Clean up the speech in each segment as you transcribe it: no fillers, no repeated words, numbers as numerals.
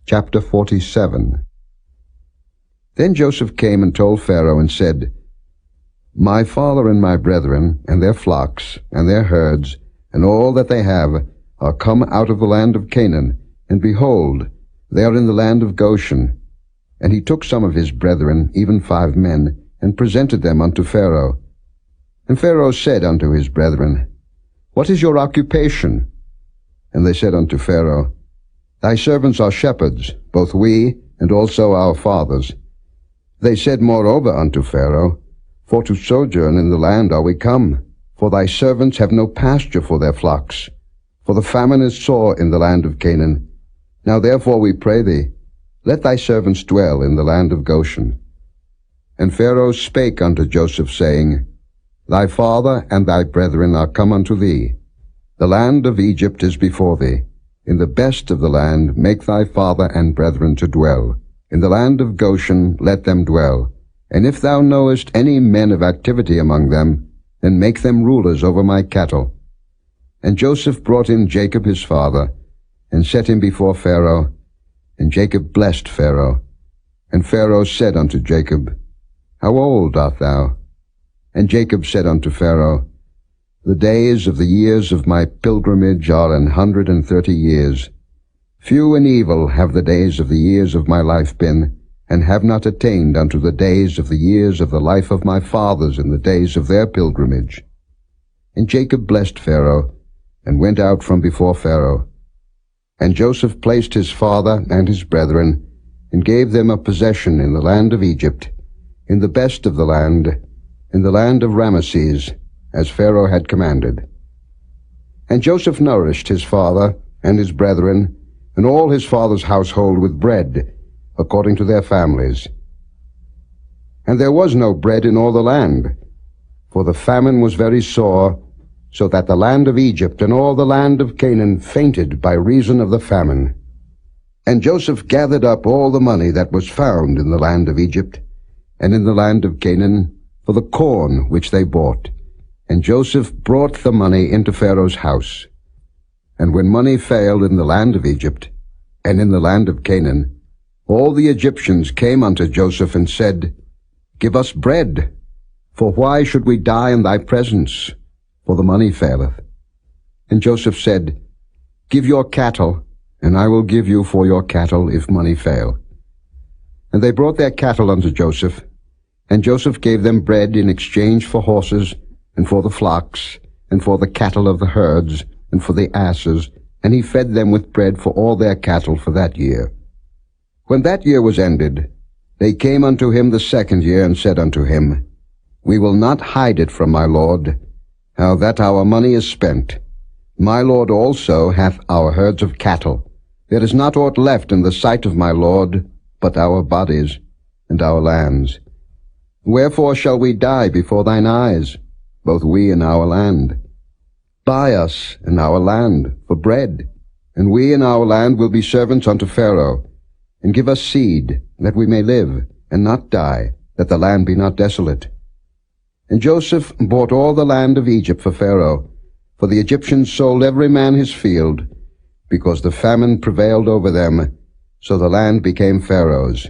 Chapter 47. Then Joseph came and told Pharaoh and said, My father and my brethren, and their flocks, and their herds, and all that they have, are come out of the land of Canaan, and behold, they are in the land of Goshen. And he took some of his brethren, even 5 men, and presented them unto Pharaoh. And Pharaoh said unto his brethren, What is your occupation? And they said unto Pharaoh, Thy servants are shepherds, both we, and also our fathers. They said moreover unto Pharaoh, For to sojourn in the land are we come, for thy servants have no pasture for their flocks. For the famine is sore in the land of Canaan. Now therefore we pray thee, let thy servants dwell in the land of Goshen. And Pharaoh spake unto Joseph, saying, Thy father and thy brethren are come unto thee. The land of Egypt is before thee. In the best of the land make thy father and brethren to dwell. In the land of Goshen let them dwell. And if thou knowest any men of activity among them, then make them rulers over my cattle. And Joseph brought in Jacob his father, and set him before Pharaoh. And Jacob blessed Pharaoh. And Pharaoh said unto Jacob, How old art thou? And Jacob said unto Pharaoh, The days of the years of my pilgrimage are 130 years. Few and evil have the days of the years of my life been, and have not attained unto the days of the years of the life of my fathers in the days of their pilgrimage. And Jacob blessed Pharaoh, and went out from before Pharaoh. And Joseph placed his father and his brethren, and gave them a possession in the land of Egypt, in the best of the land, in the land of Rameses, as Pharaoh had commanded. And Joseph nourished his father and his brethren, and all his father's household with bread, according to their families. And there was no bread in all the land, for the famine was very sore, so that the land of Egypt and all the land of Canaan fainted by reason of the famine. And Joseph gathered up all the money that was found in the land of Egypt, and in the land of Canaan, for the corn which they bought. And Joseph brought the money into Pharaoh's house. And when money failed in the land of Egypt, and in the land of Canaan, all the Egyptians came unto Joseph and said, Give us bread, for why should we die in thy presence? For the money faileth. And Joseph said, Give your cattle, and I will give you for your cattle if money fail. And they brought their cattle unto Joseph, and Joseph gave them bread in exchange for horses, and for the flocks, and for the cattle of the herds, and for the asses, and he fed them with bread for all their cattle for that year. When that year was ended, they came unto him the 2nd year, and said unto him, We will not hide it from my lord, how that our money is spent. My lord also hath our herds of cattle. There is not aught left in the sight of my lord, but our bodies and our lands. Wherefore shall we die before thine eyes, both we and our land? Buy us and our land for bread, and we and our land will be servants unto Pharaoh. And give us seed, that we may live, and not die, that the land be not desolate. And Joseph bought all the land of Egypt for Pharaoh, for the Egyptians sold every man his field, because the famine prevailed over them, so the land became Pharaoh's.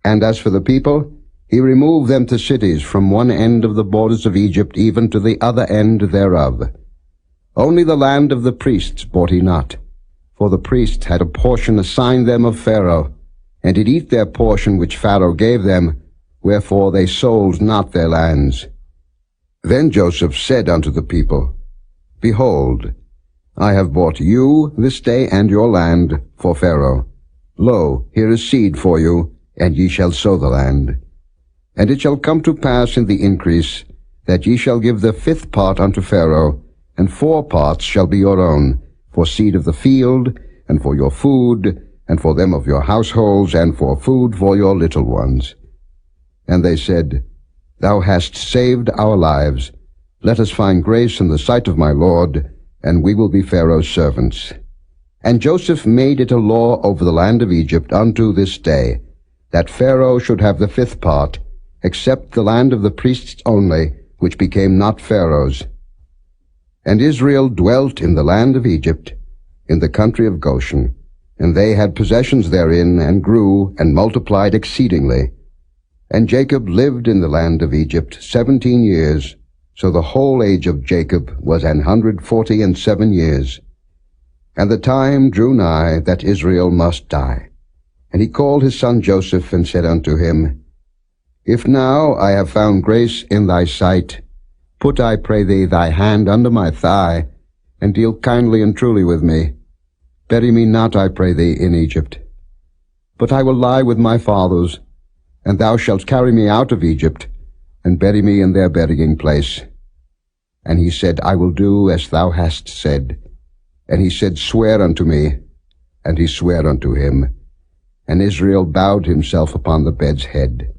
And as for the people, he removed them to cities from one end of the borders of Egypt even to the other end thereof. Only the land of the priests bought he not, for the priests had a portion assigned them of Pharaoh, and did eat their portion which Pharaoh gave them, wherefore they sold not their lands. Then Joseph said unto the people, Behold, I have bought you this day and your land for Pharaoh. Lo, here is seed for you, and ye shall sow the land. And it shall come to pass in the increase, that ye shall give the 5th part unto Pharaoh, and 4 parts shall be your own, for seed of the field, and for your food, and for them of your households, and for food for your little ones. And they said, Thou hast saved our lives. Let us find grace in the sight of my Lord, and we will be Pharaoh's servants. And Joseph made it a law over the land of Egypt unto this day, that Pharaoh should have the 5th part, except the land of the priests only, which became not Pharaoh's. And Israel dwelt in the land of Egypt, in the country of Goshen. and they had possessions therein, and grew, and multiplied exceedingly. And Jacob lived in the land of Egypt 17 years, so the whole age of Jacob was 147 years. And the time drew nigh that Israel must die. And he called his son Joseph, and said unto him, If now I have found grace in thy sight, put, I pray thee, thy hand under my thigh, and deal kindly and truly with me. Bury me not, I pray thee, in Egypt. But I will lie with my fathers, and thou shalt carry me out of Egypt, and bury me in their burying place. And he said, I will do as thou hast said. And he said, Swear unto me. And he sware unto him. And Israel bowed himself upon the bed's head.